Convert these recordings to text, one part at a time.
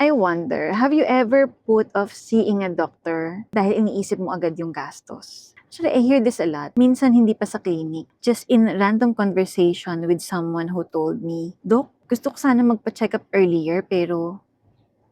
I wonder, have you ever put off seeing a doctor dahil iniisip mo agad yung gastos? Actually, I hear this a lot. Minsan hindi pa sa clinic, just in random conversation with someone who told me, Dok, gusto ko sana magpa-check up earlier pero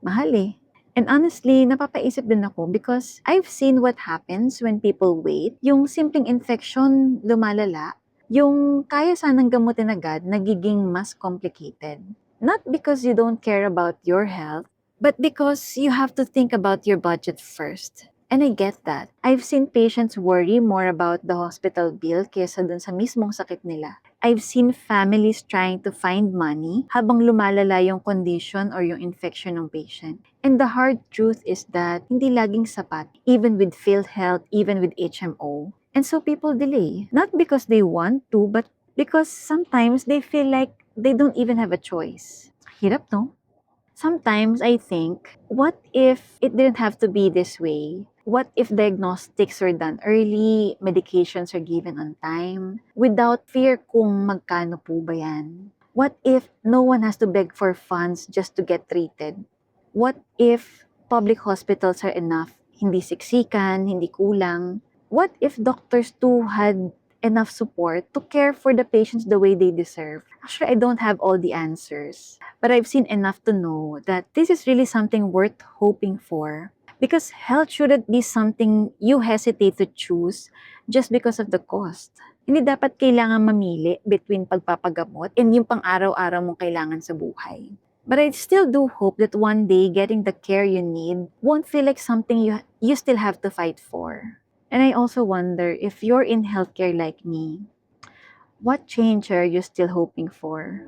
mahal eh. And honestly, napapaisip din ako because I've seen what happens when people wait. Yung simpleng infection lumalala, yung kaya sanang gamutin agad, nagiging mas complicated. Not because you don't care about your health, but because you have to think about your budget first. And I get that. I've seen patients worry more about the hospital bill kaysa dun sa mismong sakit nila. I've seen families trying to find money habang lumalala yung condition or yung infection ng patient. And the hard truth is that hindi laging sapat, even with PhilHealth, even with HMO. And so people delay, not because they want to, but because sometimes they feel like they don't even have a choice. Hirap, no? Sometimes I think, what if it didn't have to be this way? What if diagnostics were done early, medications are given on time, without fear kung magkano po ba yan? What if no one has to beg for funds just to get treated? What if public hospitals are enough? Hindi siksikan, hindi kulang. What if doctors too had enough support to care for the patients the way they deserve? Actually, I don't have all the answers, but I've seen enough to know that this is really something worth hoping for. Because health shouldn't be something you hesitate to choose just because of the cost. Hindi dapat kailangan mamili between pagpapagamot and yung pang-araw-araw mong kailangan sa buhay. But I still do hope that one day getting the care you need won't feel like something you still have to fight for. And I also wonder, if you're in healthcare like me, what change are you still hoping for?